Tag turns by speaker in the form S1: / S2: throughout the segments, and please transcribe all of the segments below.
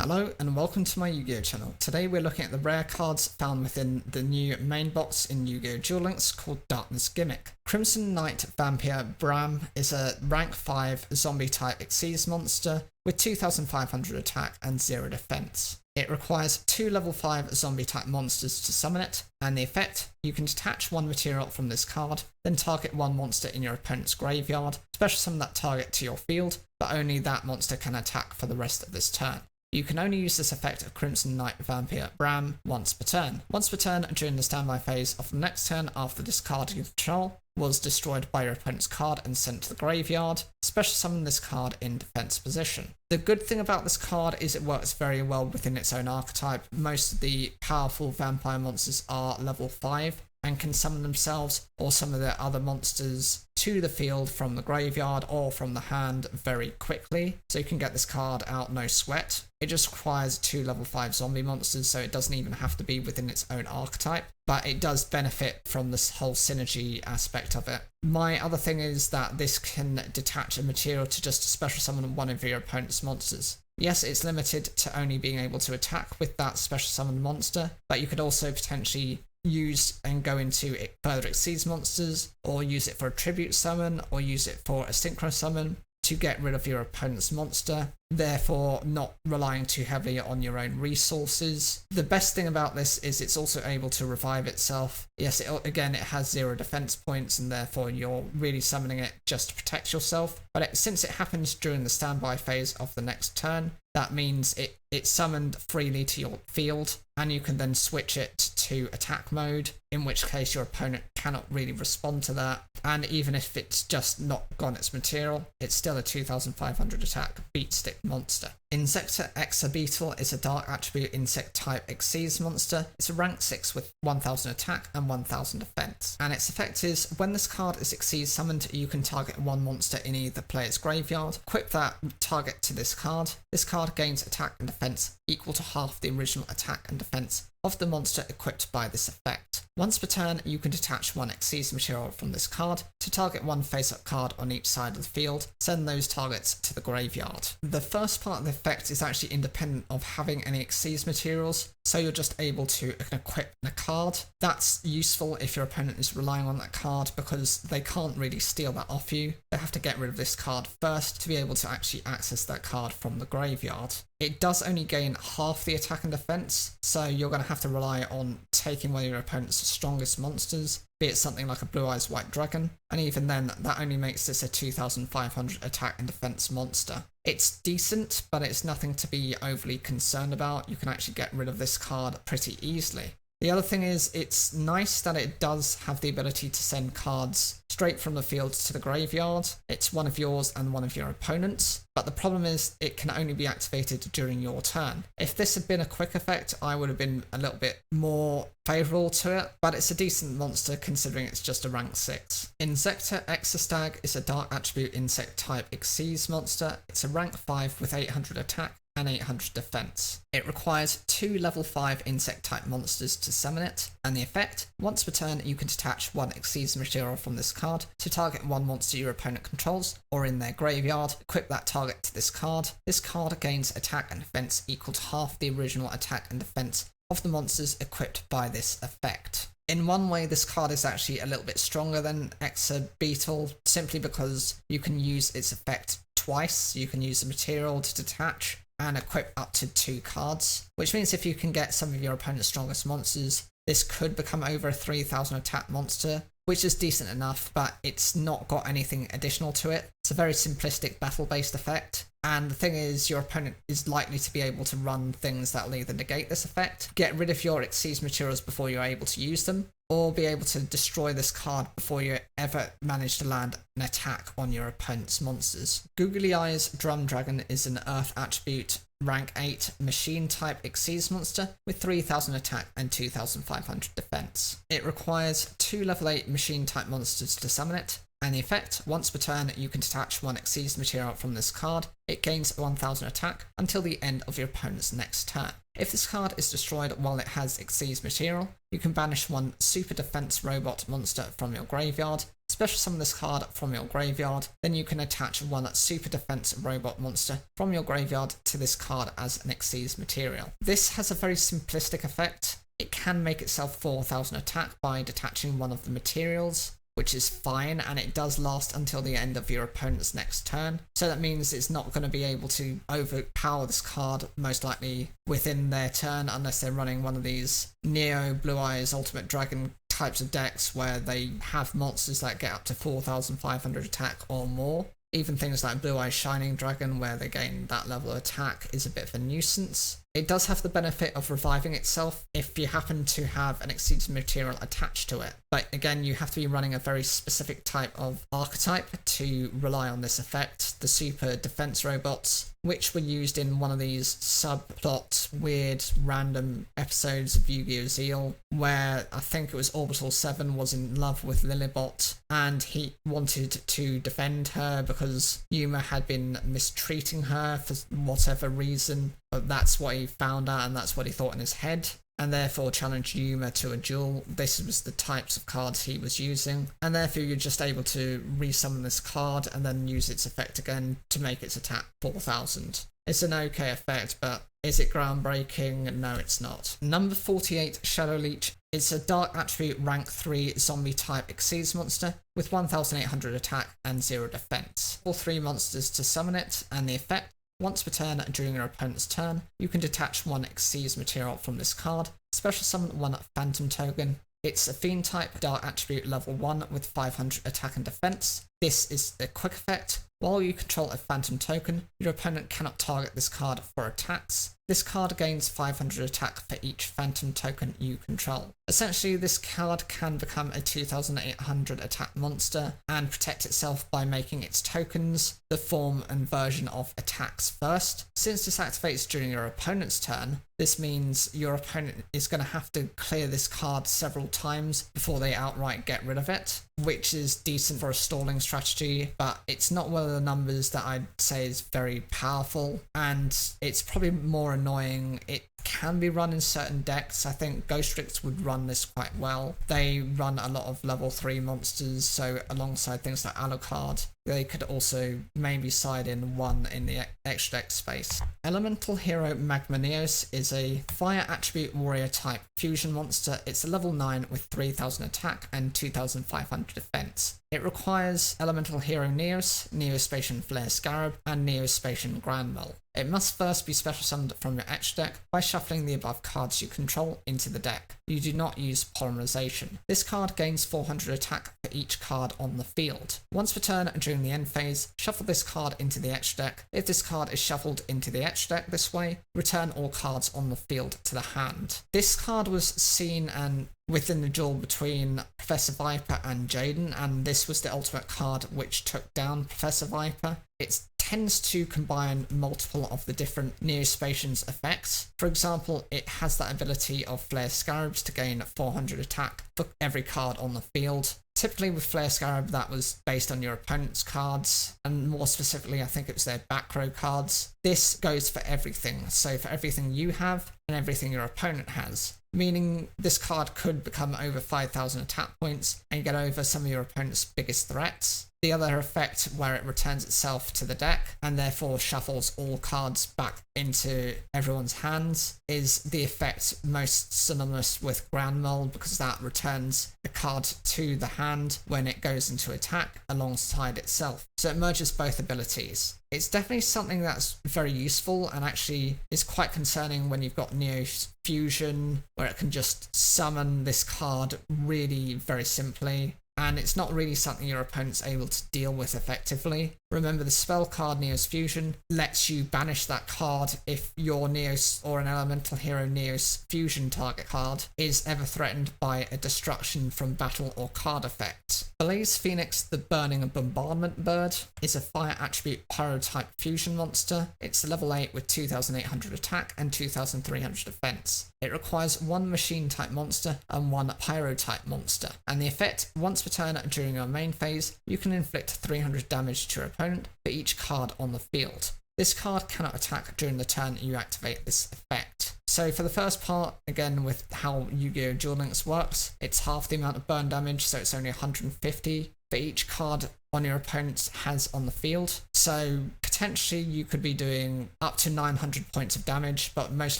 S1: Hello and welcome to my Yu-Gi-Oh channel. Today we're looking at the rare cards found within the new main box in Yu-Gi-Oh! Duel Links called Darkness Gimmick. Crimson Knight Vampire Bram is a rank 5 zombie type Xyz monster with 2500 attack and 0 defense. It requires 2 level 5 zombie type monsters to summon it, and the effect, you can detach one material from this card, then target one monster in your opponent's graveyard, special summon that target to your field, but only that monster can attack for the rest of this turn. You can only use this effect of Crimson Knight Vampire Bram once per turn. Once per turn during the standby phase of the next turn after discarding control was destroyed by your opponent's card and sent to the graveyard. Special summon this card in defense position. The good thing about this card is it works very well within its own archetype. Most of the powerful vampire monsters are level 5 and can summon themselves or some of their other monsters to the field from the graveyard or from the hand very quickly, so you can get this card out no sweat. It just requires 2 level 5 zombie monsters, so it doesn't even have to be within its own archetype, but it does benefit from this whole synergy aspect of it. My other thing is that this can detach a material to just special summon one of your opponent's monsters. Yes, it's limited to only being able to attack with that special summon monster, but you could also potentially use and go into it further Xyz monsters, or use it for a tribute summon, or use it for a synchro summon to get rid of your opponent's monster, therefore not relying too heavily on your own resources. The best thing about this is it's also able to revive itself. Yes, it has 0 defense points and therefore you're really summoning it just to protect yourself, but since it happens during the standby phase of the next turn, that means it's summoned freely to your field, and you can then switch it to attack mode, in which case your opponent cannot really respond to that, and even if it's just not gone its material, it's still a 2500 attack beat stick monster. Insector XBeetle is a dark attribute insect type Xyz monster. It's a rank 6 with 1000 attack and 1000 defense, and its effect is when this card is Xyz summoned, you can target one monster in either player's graveyard, equip that target to this card. This card gains attack and defense equal to half the original attack and defense of the monster equipped by this effect. Once per turn, you can detach one Xyz material from this card to target one face-up card on each side of the field, send those targets to the graveyard. The first part of the effect is actually independent of having any Xyz materials, so you're just able to equip a card. That's useful if your opponent is relying on that card because they can't really steal that off you. They have to get rid of this card first to be able to actually access that card from the graveyard. It does only gain half the attack and defense, so you're going to have to rely on taking one of your opponent's strongest monsters, be it something like a Blue Eyes White Dragon, and even then that only makes this a 2500 attack and defense monster. It's decent, but it's nothing to be overly concerned about. You can actually get rid of this card pretty easily. The other thing is, it's nice that it does have the ability to send cards straight from the field to the graveyard. It's one of yours and one of your opponents, but the problem is it can only be activated during your turn. If this had been a quick effect, I would have been a little bit more favourable to it, but it's a decent monster considering it's just a rank 6. Insector XBeetle is a dark attribute insect type Xyz monster. It's a rank 5 with 800 attack and 800 defense. It requires 2 level 5 insect type monsters to summon it, and the effect, once per turn you can detach one Xyz material from this card to target one monster your opponent controls or in their graveyard, equip that target to this card. This card gains attack and defense equal to half the original attack and defense of the monsters equipped by this effect. In one way, this card is actually a little bit stronger than XBeetle, simply because you can use its effect twice. You can use the material to detach and equip up to 2 cards, which means if you can get some of your opponent's strongest monsters, this could become over a 3000 attack monster, which is decent enough, but it's not got anything additional to it. It's a very simplistic battle-based effect, and the thing is, your opponent is likely to be able to run things that will either negate this effect, get rid of your Xyz materials before you're able to use them, or be able to destroy this card before you ever manage to land an attack on your opponent's monsters. Googly Eyes Drum Dragon is an Earth attribute rank 8 machine type Xyz monster with 3000 attack and 2500 defense. It requires 2 level 8 machine type monsters to summon it, and the effect, once per turn you can detach one Xyz material from this card. It gains 1000 attack until the end of your opponent's next turn. If this card is destroyed while it has Xyz material, you can banish one super defense robot monster from your graveyard, special summon this card from your graveyard. Then you can attach one super defense robot monster from your graveyard to this card as an Xyz material. This has a very simplistic effect. It can make itself 4000 attack by detaching one of the materials, which is fine, and it does last until the end of your opponent's next turn. So that means it's not going to be able to overpower this card, most likely within their turn, unless they're running one of these Neo, Blue Eyes, Ultimate Dragon types of decks where they have monsters that get up to 4500 attack or more. Even things like Blue Eyes Shining Dragon, where they gain that level of attack, is a bit of a nuisance. It does have the benefit of reviving itself if you happen to have an Xyz material attached to it. But again, you have to be running a very specific type of archetype to rely on this effect. The super defense robots, which were used in one of these subplot weird random episodes of Yu-Gi-Oh! Zeal, where I think it was Orbital 7 was in love with Lilibot and he wanted to defend her because Yuma had been mistreating her for whatever reason. But that's what he found out and that's what he thought in his head, and therefore challenged Yuma to a duel. This was the types of cards he was using, and therefore you're just able to resummon this card and then use its effect again to make its attack 4000. It's an okay effect, but is it groundbreaking? No, it's not. Number 48, Shadow Leech. It's a dark attribute rank 3 zombie type Xyz monster with 1800 attack and 0 defense. All 3 monsters to summon it, and the effect: once per turn during your opponent's turn, you can detach one Xyz material from this card, special summon one Phantom token. It's a Fiend type, dark attribute level 1 with 500 attack and defense. This is a quick effect. While you control a Phantom token, your opponent cannot target this card for attacks. This card gains 500 attack for each Phantom token you control. Essentially, this card can become a 2800 attack monster and protect itself by making its tokens the form and version of attacks first. Since this activates during your opponent's turn, this means your opponent is going to have to clear this card several times before they outright get rid of it, which is decent for a stalling strategy, but it's not one of the numbers that I'd say is very powerful, and it's probably more annoying. It can be run in certain decks. I think Ghost Ricks would run this quite well. They run a lot of level 3 monsters, so alongside things like Alucard, they could also maybe side in one in the extra deck space. Elemental Hero Magma Neos is a fire attribute warrior type fusion monster. It's a level 9 with 3000 attack and 2500 defense. It requires Elemental Hero Neos, Neospatian Flare Scarab, and Neospatian Granmel. It must first be special summoned from your extra deck by shuffling the above cards you control into the deck. You do not use polymerization. This card gains 400 attack for each card on the field. Once per turn during the end phase, shuffle this card into the extra deck. If this card is shuffled into the extra deck this way, return all cards on the field to the hand. This card was seen and within the duel between Professor Viper and Jaden, and this was the ultimate card which took down Professor Viper. It tends to combine multiple of the different Neospatian's effects. For example, it has that ability of Flare Scarabs to gain 400 attack for every card on the field. Typically with Flare Scarab, that was based on your opponent's cards, and more specifically, I think it was their back row cards. This goes for everything, so for everything you have and everything your opponent has, meaning this card could become over 5000 attack points and get over some of your opponent's biggest threats. The other effect, where it returns itself to the deck and therefore shuffles all cards back into everyone's hands, is the effect most synonymous with Granmel, because that returns the card to the hand when it goes into attack alongside itself. So it merges both abilities. It's definitely something that's very useful and actually is quite concerning when you've got Neo Fusion, where it can just summon this card really very simply, and it's not really something your opponent's able to deal with effectively. Remember, the spell card Neos Fusion lets you banish that card if your Neos or an Elemental Hero Neos Fusion target card is ever threatened by a destruction from battle or card effect. Blaze Phoenix, the Burning and Bombardment Bird, is a fire attribute pyro type fusion monster. It's level 8 with 2800 attack and 2300 defense. It requires one machine type monster and one pyro type monster, and the effect: once per turn during your main phase, you can inflict 300 damage to your opponent for each card on the field. This card cannot attack during the turn you activate this effect. So for the first part, again with how Yu-Gi-Oh! Duel Links works, it's half the amount of burn damage, so it's only 150. for each card on your opponent has on the field. So potentially you could be doing up to 900 points of damage, but most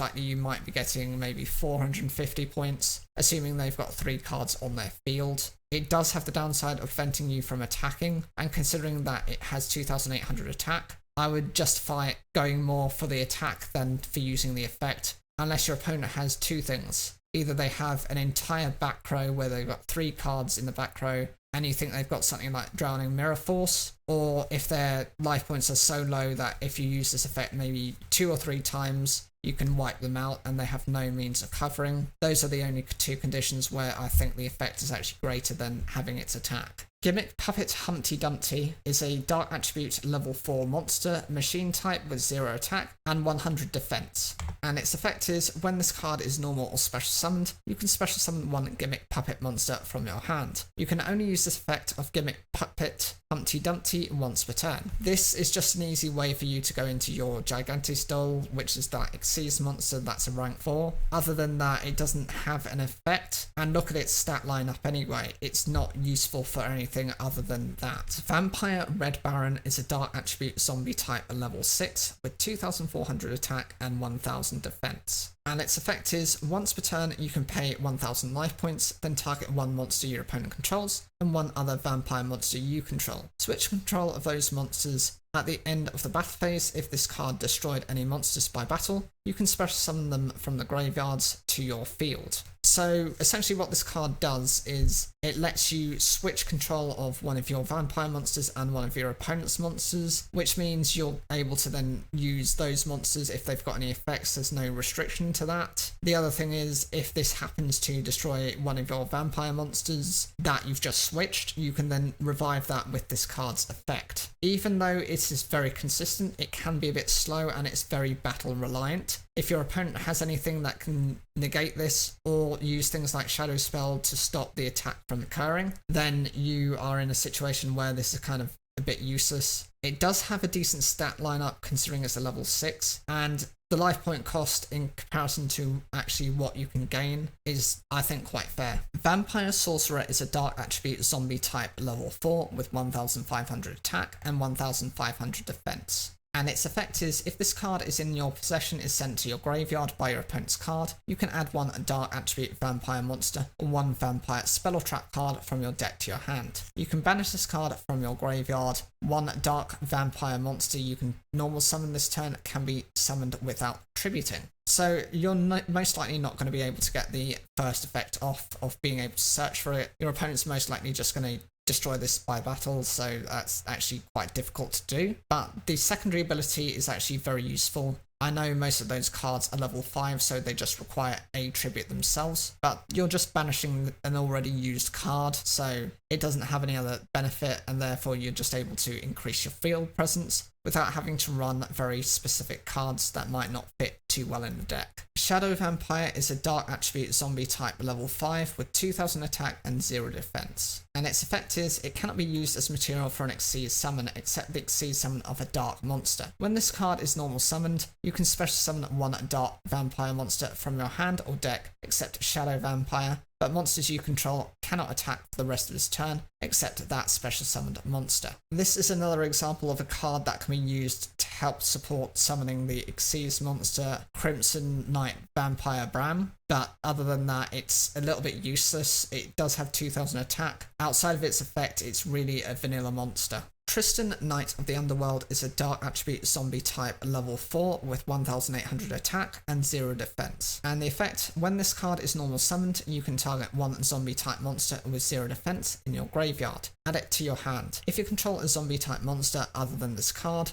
S1: likely you might be getting maybe 450 points, assuming they've got 3 cards on their field. It does have the downside of preventing you from attacking, and considering that it has 2800 attack, I would justify going more for the attack than for using the effect, unless your opponent has 2 things. Either they have an entire back row where they've got 3 cards in the back row, and you think they've got something like Drowning Mirror Force, or if their life points are so low that if you use this effect maybe 2 or 3 times, you can wipe them out and they have no means of covering. Those are the only 2 conditions where I think the effect is actually greater than having its attack. Gimmick Puppet Humpty Dumpty is a Dark Attribute level 4 monster, machine type with 0 attack and 100 defense. And its effect is, when this card is normal or special summoned, you can special summon 1 Gimmick Puppet monster from your hand. You can only use this effect of Gimmick Puppet Humpty Dumpty once per turn. This is just an easy way for you to go into your Gigantic Duel, which is that Exceeds monster that's a rank 4. Other than that, it doesn't have an effect, and look at its stat lineup anyway, it's not useful for anything other than that. Vampire Red Baron is a Dark Attribute zombie type level 6 with 2400 attack and 1000 defense. And its effect is, once per turn you can pay 1000 life points, then target 1 monster your opponent controls and 1 other vampire monster you control. Switch control of those monsters at the end of the battle phase. If this card destroyed any monsters by battle, you can special summon them from the graveyards to your field. So essentially what this card does is it lets you switch control of one of your vampire monsters and one of your opponent's monsters, which means you're able to then use those monsters if they've got any effects. There's no restriction to that. The other thing is, if this happens to destroy one of your vampire monsters that you've just switched, you can then revive that with this card's effect. Even though it is very consistent, it can be a bit slow and it's very battle reliant. If your opponent has anything that can negate this, or use things like Shadow Spell to stop the attack from occurring, then you are in a situation where this is kind of a bit useless. It does have a decent stat lineup considering it's a level 6, and the life point cost in comparison to actually what you can gain is, I think, quite fair. Vampire Sorcerer is a Dark Attribute zombie type level 4 with 1500 attack and 1500 defense. And its effect is, if this card is in your possession is sent to your graveyard by your opponent's card, you can add 1 Dark Attribute Vampire monster or 1 Vampire Spell or Trap card from your deck to your hand. You can banish this card from your graveyard. 1 Dark Vampire monster you can normal summon this turn can be summoned without tributing. So you're most likely not going to be able to get the first effect off of being able to search for it. Your opponent's most likely just going to destroy this by battle, so that's actually quite difficult to do. But the secondary ability is actually very useful. I know most of those cards are level 5, so they just require a tribute themselves, but you're just banishing an already used card, so it doesn't have any other benefit, and therefore you're just able to increase your field presence without having to run very specific cards that might not fit too well in the deck. Shadow Vampire is a Dark Attribute zombie type level 5 with 2000 attack and 0 defense. And its effect is, it cannot be used as material for an Exceed summon except the Exceed summon of a dark monster. When this card is normal summoned, you can special summon 1 Dark Vampire monster from your hand or deck except Shadow Vampire, but monsters you control cannot attack for the rest of its turn except that special summoned monster. This is another example of a card that can be used to help support summoning the Exceeds monster Crimson Knight Vampire Bram, but other than that it's a little bit useless. It does have 2000 attack. Outside of its effect, it's really a vanilla monster. Tristan, Knight of the Underworld, is a Dark Attribute zombie type level 4 with 1800 attack and 0 defense. And the effect, when this card is normal summoned, you can target 1 zombie type monster with 0 defense in your graveyard. Add it to your hand. If you control a zombie type monster other than this card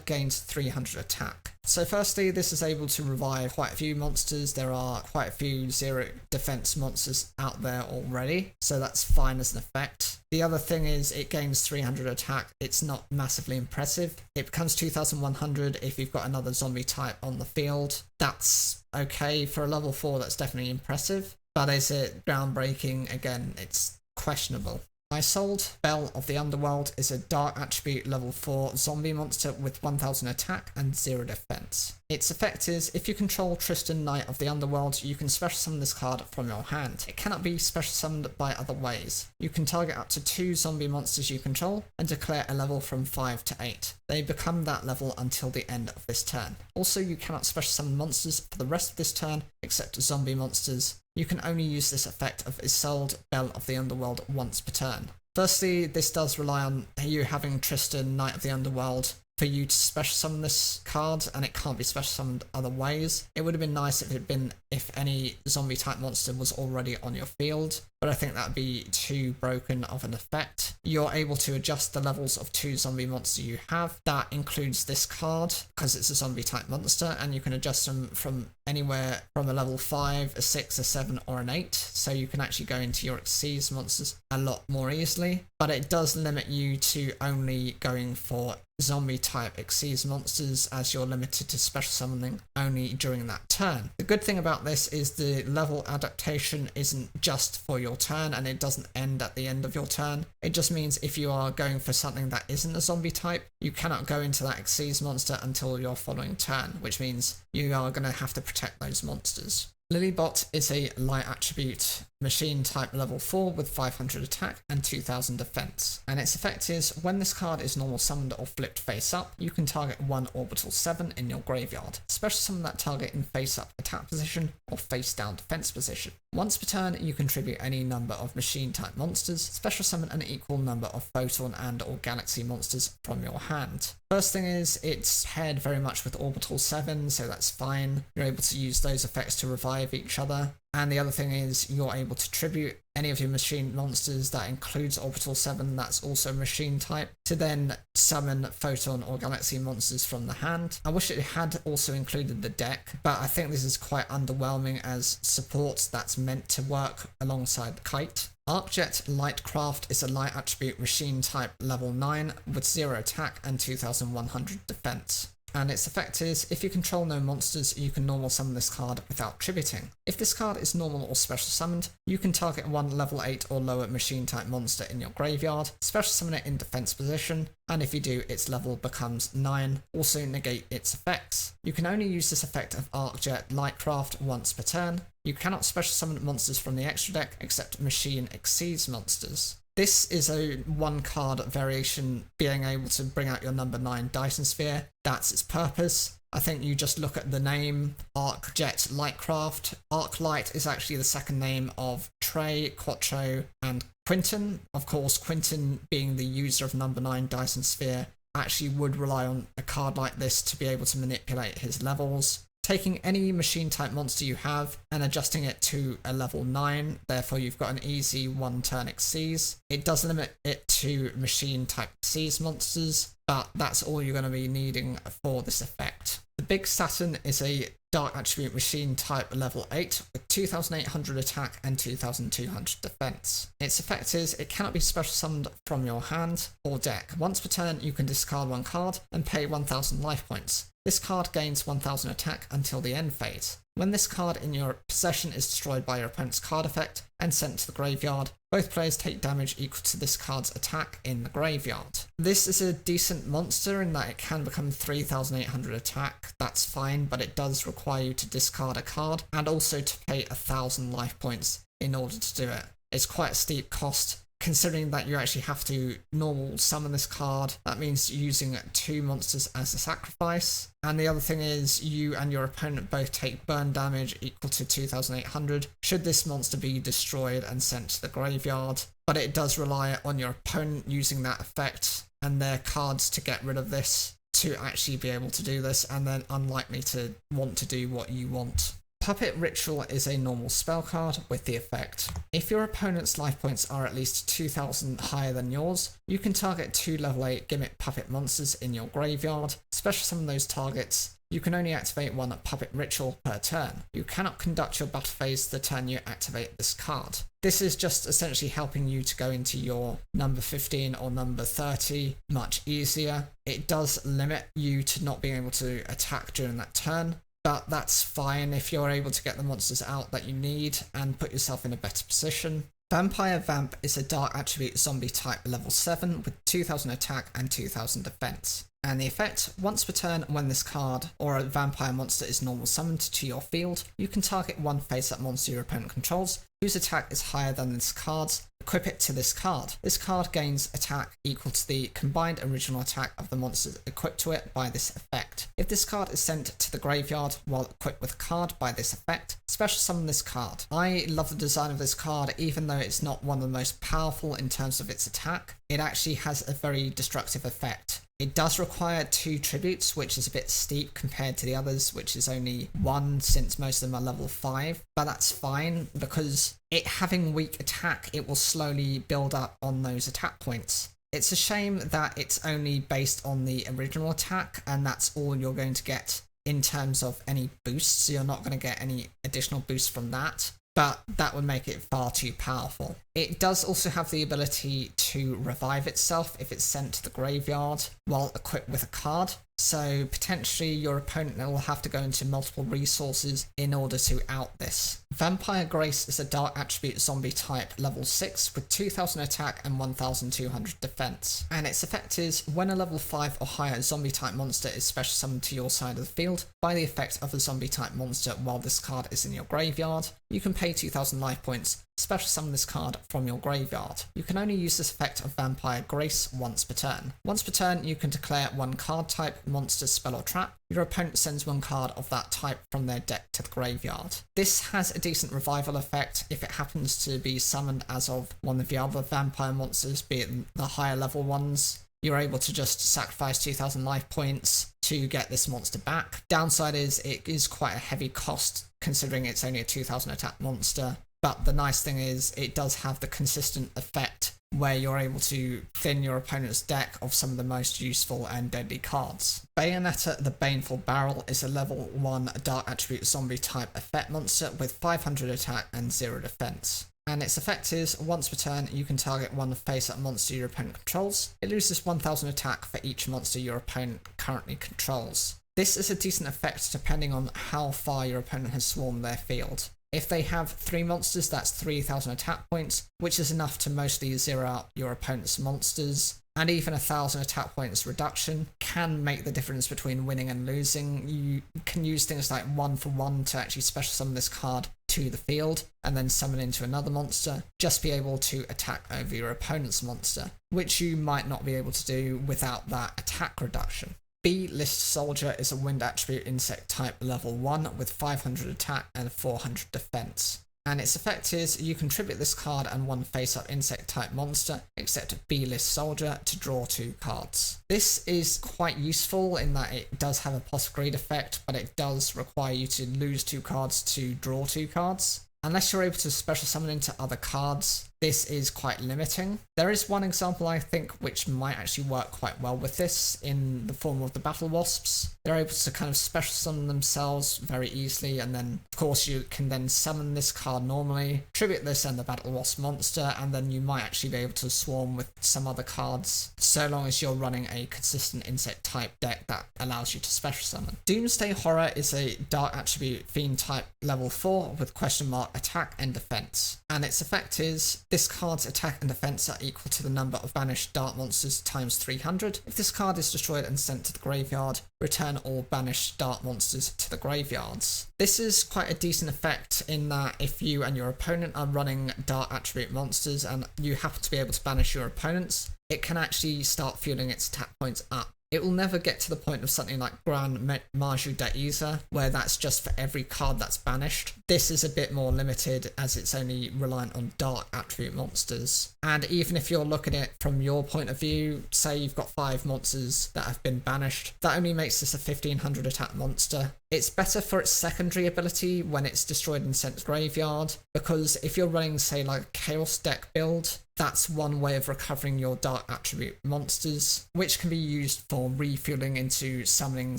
S1: gains 300 attack. So firstly, this is able to revive quite a few monsters. There are quite a few 0 defense monsters out there already, so that's fine as an effect. The other thing is it gains 300 attack. It's not massively impressive. It becomes 2100 if you've got another zombie type on the field. That's okay for a level 4, that's definitely impressive. But is it groundbreaking? Again, it's questionable. Isolde, Belle of the Underworld, is a dark attribute level 4 zombie monster with 1000 attack and 0 defense. Its effect is, if you control Tristan, Knight of the Underworld, you can special summon this card from your hand. It cannot be special summoned by other ways. You can target up to 2 zombie monsters you control and declare a level from 5 to 8. They become that level until the end of this turn. Also, you cannot special summon monsters for the rest of this turn except zombie monsters. You can only use this effect of Isolde, Belle of the Underworld once per turn. Firstly, this does rely on you having Tristan, Knight of the Underworld, for you to special summon this card, and it can't be special summoned other ways. It would have been nice if it had been if any zombie type monster was already on your field, but I think that would be too broken of an effect. You're able to adjust the levels of 2 zombie monsters you have. That includes this card, because it's a zombie type monster, and you can adjust them from anywhere from a level 5, a 6, a 7, or an 8, so you can actually go into your Xyz monsters a lot more easily, but it does limit you to only going for zombie type Xyz monsters, as you're limited to special summoning only during that turn. The good thing about this is the level adaptation isn't just for your turn, and it doesn't end at the end of your turn. It just means if you are going for something that isn't a zombie type, you cannot go into that Xyz monster until your following turn, which means you are going to have to protect those monsters. Lilybot is a light attribute machine type level 4 with 500 attack and 2000 defense, and its effect is, when this card is normal summoned or flipped face up, you can target 1 orbital 7 in your graveyard. Special summon that target in face up attack position or face down defense position. Once per turn, you contribute any number of machine type monsters, special summon an equal number of photon and or galaxy monsters from your hand. First thing is, it's paired very much with orbital 7, so that's fine. You're able to use those effects to revive each other. And the other thing is, you're able to tribute any of your machine monsters that includes orbital 7, that's also machine type, to then summon photon or galaxy monsters from the hand. I wish it had also included the deck, but I think this is quite underwhelming as support that's meant to work alongside the kite. Arcjet Lightcraft is a light attribute machine type level 9 with 0 attack and 2100 defense. And its effect is, if you control no monsters, you can normal summon this card without tributing. If this card is normal or special summoned, you can target 1 level 8 or lower machine type monster in your graveyard, special summon it in defense position, and if you do, its level becomes 9. Also negate its effects. You can only use this effect of Arcjet Lightcraft once per turn. You cannot special summon monsters from the extra deck except machine Xyz monsters. This is a 1 card variation, being able to bring out your number 9 Dyson sphere. That's its purpose. I think you just look at the name, Arcjet Lightcraft. Arclight is actually the second name of Trey, Quattro, and Quinton. Of course, Quinton, being the user of number 9 Dyson sphere, actually would rely on a card like this to be able to manipulate his levels. Taking any machine type monster you have and adjusting it to a level 9, therefore you've got an easy 1 turn Xyz. It does limit it to machine type Xyz monsters, but that's all you're going to be needing for this effect. The Big Saturn is a dark attribute machine type level 8 with 2800 attack and 2200 defense. Its effect is, it cannot be special summoned from your hand or deck. Once per turn, you can discard 1 card and pay 1000 life points. This card gains 1000 attack until the end phase. When this card in your possession is destroyed by your opponent's card effect and sent to the graveyard, both players take damage equal to this card's attack in the graveyard. This is a decent monster in that it can become 3800 attack. That's fine, but it does require you to discard a card and also to pay 1000 life points in order to do it. It's quite a steep cost, considering that you actually have to normal summon this card. That means using 2 monsters as a sacrifice. And the other thing is, you and your opponent both take burn damage equal to 2800 should this monster be destroyed and sent to the graveyard. But it does rely on your opponent using that effect and their cards to get rid of this to actually be able to do this, and then unlikely to want to do what you want. Puppet Ritual is a normal spell card with the effect, if your opponent's life points are at least 2000 higher than yours, you can target 2 level 8 gimmick puppet monsters in your graveyard, special summon those targets. You can only activate 1 Puppet Ritual per turn. You cannot conduct your battle phase the turn you activate this card. This is just essentially helping you to go into your number 15 or number 30 much easier. It does limit you to not being able to attack during that turn, but that's fine if you're able to get the monsters out that you need and put yourself in a better position. Vampire Vamp is a dark attribute zombie type level 7 with 2000 attack and 2000 defense. And the effect, once per turn when this card or a vampire monster is normal summoned to your field, you can target one face-up monster your opponent controls, whose attack is higher than this card's, equip it to this card. This card gains attack equal to the combined original attack of the monsters equipped to it by this effect. If this card is sent to the graveyard while equipped with a card by this effect, special summon this card. I love the design of this card, even though it's not one of the most powerful in terms of its attack. It actually has a very destructive effect. It does require 2 tributes, which is a bit steep compared to the others, which is only 1 since most of them are level 5, but that's fine because it having weak attack, it will slowly build up on those attack points. It's a shame that it's only based on the original attack and that's all you're going to get in terms of any boosts. You're not going to get any additional boosts from that, but that would make it far too powerful. It does also have the ability to revive itself if it's sent to the graveyard while equipped with a card, so potentially your opponent will have to go into multiple resources in order to out this. Vampire Grace is a dark attribute zombie type level 6 with 2000 attack and 1200 defense. And its effect is when a level 5 or higher zombie type monster is special summoned to your side of the field by the effect of a zombie type monster while this card is in your graveyard, you can pay 2000 life points, special summon this card from your graveyard. You can only use this effect of Vampire Grace once per turn. Once per turn, you can declare one card type, monster, spell or trap. Your opponent sends one card of that type from their deck to the graveyard. This has a decent revival effect if it happens to be summoned as of one of the other vampire monsters, be it the higher level ones. You're able to just sacrifice 2000 life points to get this monster back. Downside is it is quite a heavy cost considering it's only a 2000 attack monster. But the nice thing is it does have the consistent effect where you're able to thin your opponent's deck of some of the most useful and deadly cards. Bayonetta the Baneful Barrel is a level 1 dark attribute zombie type effect monster with 500 attack and 0 defense. And its effect is, once per turn, you can target one face-up monster your opponent controls. It loses 1000 attack for each monster your opponent currently controls. This is a decent effect depending on how far your opponent has swarmed their field. If they have 3 monsters, that's 3000 attack points, which is enough to mostly zero out your opponent's monsters. And even 1000 attack points reduction can make the difference between winning and losing. You can use things like 1 for 1 to actually special summon this card to the field and then summon into another monster. Just be able to attack over your opponent's monster, which you might not be able to do without that attack reduction. B-List Soldier is a wind attribute insect type level 1 with 500 attack and 400 defense. And its effect is you contribute this card and one face-up insect type monster, except B-List Soldier, to draw 2 cards. This is quite useful in that it does have a plus greed effect, but it does require you to lose 2 cards to draw 2 cards. Unless you're able to special summon into other cards, this is quite limiting. There is one example I think which might actually work quite well with this in the form of the Battle Wasps. They're able to kind of special summon themselves very easily, and then of course you can then summon this card normally, tribute this and the Battle Wasp monster, and then you might actually be able to swarm with some other cards so long as you're running a consistent insect type deck that allows you to special summon. Doomsday Horror is a dark attribute fiend type level 4 with question mark attack and defense. And its effect is this card's attack and defense are equal to the number of banished dark monsters times 300. If this card is destroyed and sent to the graveyard, return all banished dark monsters to the graveyards. This is quite a decent effect in that if you and your opponent are running dark attribute monsters and you happen to be able to banish your opponents, it can actually start fueling its attack points up. It will never get to the point of something like Grand Maju Daiza, where that's just for every card that's banished. This is a bit more limited as it's only reliant on dark attribute monsters. And even if you're looking at it from your point of view, say you've got 5 monsters that have been banished, that only makes this a 1500 attack monster. It's better for its secondary ability when it's destroyed and sent to graveyard, because if you're running, say, like a Chaos deck build, that's one way of recovering your dark attribute monsters, which can be used for refueling into summoning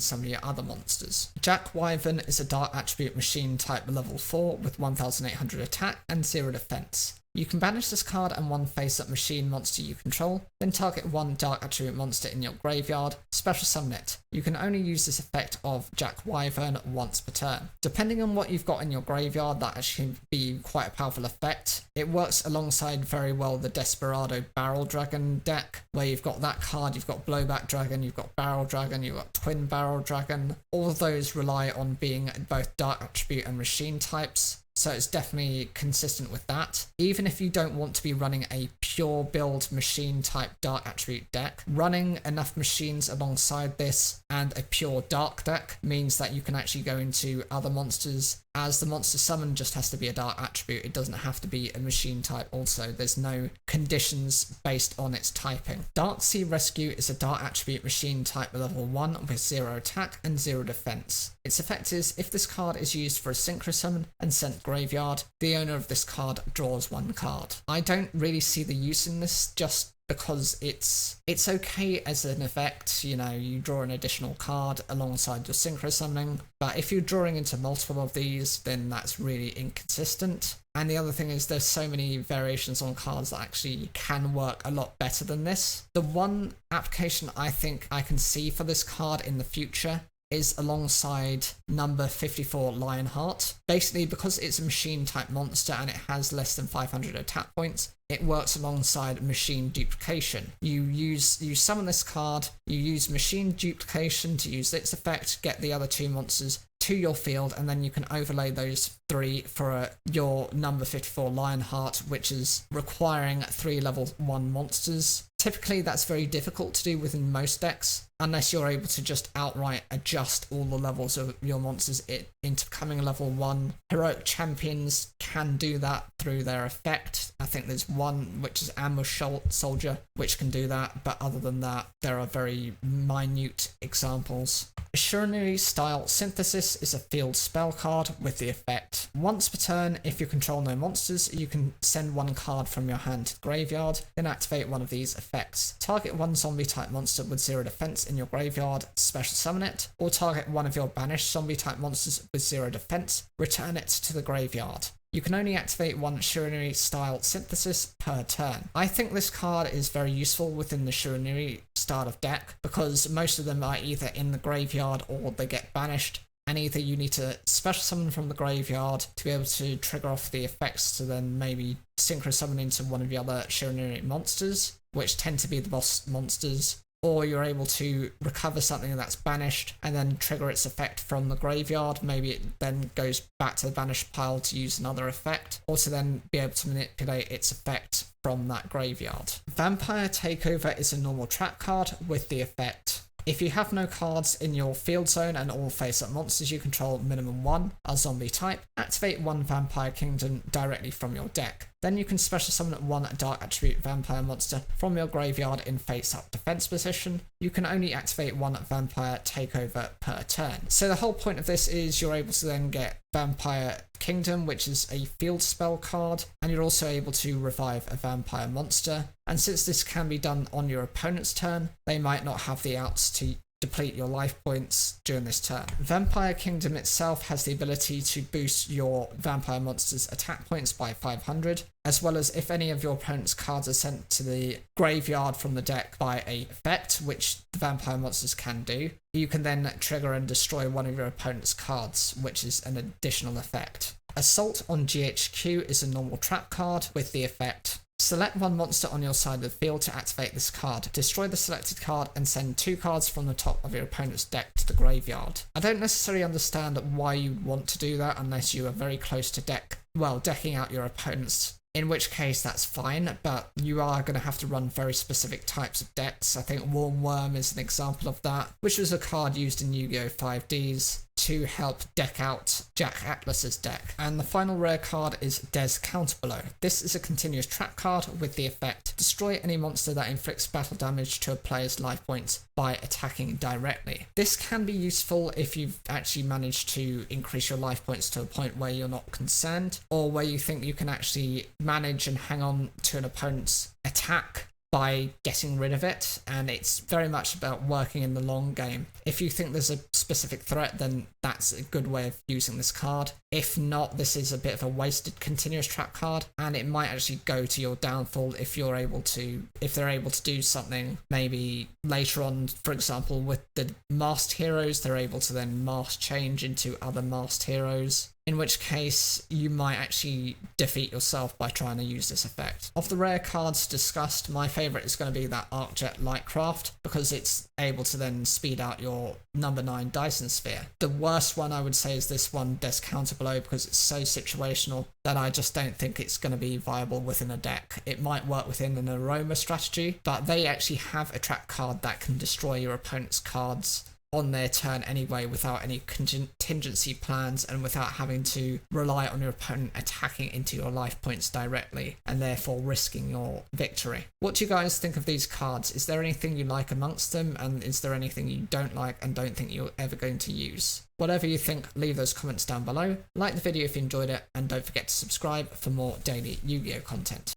S1: some of your other monsters. Jack Wyvern is a dark attribute machine type level 4 with 1800 attack and 0 defense. You can banish this card and one face-up machine monster you control, then target one dark attribute monster in your graveyard, special summon it. You can only use this effect of Jack Wyvern once per turn. Depending on what you've got in your graveyard, that actually can be quite a powerful effect. It works alongside very well the Desperado Barrel Dragon deck, where you've got that card, you've got Blowback Dragon, you've got Barrel Dragon, you've got Twin Barrel Dragon. All of those rely on being both dark attribute and machine types. So it's definitely consistent with that. Even if you don't want to be running a pure build machine type dark attribute deck, running enough machines alongside this and a pure dark deck means that you can actually go into other monsters, as the monster summon just has to be a dark attribute. It doesn't have to be a machine type also. There's no conditions based on its typing. Dark Sea Rescue is a dark attribute machine type level 1 with 0 attack and 0 defense. Its effect is, if this card is used for a synchro summon and sent graveyard, the owner of this card draws 1 card. I don't really see the use in this, just because it's okay as an effect. You know, you draw an additional card alongside your synchro summoning, but if you're drawing into multiple of these, then that's really inconsistent. And the other thing is, there's so many variations on cards that actually can work a lot better than this. The one application I think I can see for this card in the future is alongside number 54 Lionheart. Basically, because it's a machine type monster and it has less than 500 attack points, it works alongside machine duplication. You summon this card, you use machine duplication to use its effect, get the other 2 monsters to your field, and then you can overlay those 3 for your number 54 Lionheart, which is requiring 3 level 1 monsters. Typically that's very difficult to do within most decks, unless you're able to just outright adjust all the levels of your monsters into becoming level 1. Heroic Champions can do that through their effect. I think there's one which is Ambush Soldier which can do that, but other than that there are very minute examples. Assuranary Style Synthesis is a field spell card with the effect, once per turn, if you control no monsters, you can send 1 card from your hand to the graveyard, then activate one of these effects. Target 1 zombie type monster with 0 defense in your graveyard, special summon it, or target one of your banished zombie type monsters with 0 defense, return it to the graveyard. You can only activate 1 Assuranary Style Synthesis per turn. I think this card is very useful within the Assuranary style of deck, because most of them are either in the graveyard or they get banished, and either you need to special summon from the graveyard to be able to trigger off the effects to then maybe synchro summon into one of the other Assuranary monsters, which tend to be the boss monsters, or you're able to recover something that's banished and then trigger its effect from the graveyard. Maybe it then goes back to the banished pile to use another effect, or to then be able to manipulate its effect from that graveyard. Vampire Takeover is a normal trap card with the effect, if you have no cards in your field zone and all face-up monsters you control minimum 1 are zombie type, activate 1 Vampire Kingdom directly from your deck. Then you can special summon 1 dark attribute vampire monster from your graveyard in face-up defense position. You can only activate 1 Vampire Takeover per turn. So the whole point of this is you're able to then get Vampire Kingdom, which is a field spell card, and you're also able to revive a vampire monster. And since this can be done on your opponent's turn, they might not have the outs to deplete your life points during this turn. Vampire Kingdom itself has the ability to boost your vampire monster's attack points by 500, as well as if any of your opponent's cards are sent to the graveyard from the deck by a effect, which the vampire monsters can do, you can then trigger and destroy one of your opponent's cards, which is an additional effect. Assault on GHQ is a normal trap card with the effect, select 1 monster on your side of the field to activate this card. Destroy the selected card and send 2 cards from the top of your opponent's deck to the graveyard. I don't necessarily understand why you want to do that unless you are very close to decking out your opponent's, in which case that's fine, but you are going to have to run very specific types of decks. I think Warm Worm is an example of that, which was a card used in Yu-Gi-Oh! 5Ds to help deck out Jack Atlas's deck. And the final rare card is Des Counterbelow. This is a continuous trap card with the effect, destroy any monster that inflicts battle damage to a player's life points by attacking directly. This can be useful if you've actually managed to increase your life points to a point where you're not concerned, or where you think you can actually manage and hang on to an opponent's attack by getting rid of it, and it's very much about working in the long game. If you think there's a specific threat, then that's a good way of using this card. If not, this is a bit of a wasted continuous trap card, and it might actually go to your downfall if they're able to do something maybe later on. For example, with the masked heroes, they're able to then mask change into other masked heroes, in which case you might actually defeat yourself by trying to use this effect. Of the rare cards discussed, my favourite is going to be that arcjet lightcraft, because it's able to then speed out your number 9 Dyson sphere. The worst one I would say is this one, Des Counter Blow, because it's so situational that I just don't think it's going to be viable within a deck. It might work within an aroma strategy, but they actually have a trap card that can destroy your opponent's cards on their turn anyway, without any contingency plans and without having to rely on your opponent attacking into your life points directly and therefore risking your victory. What do you guys think of these cards? Is there anything you like amongst them, and is there anything you don't like and don't think you're ever going to use? Whatever you think, leave those comments down below. Like the video if you enjoyed it, and don't forget to subscribe for more daily Yu-Gi-Oh content.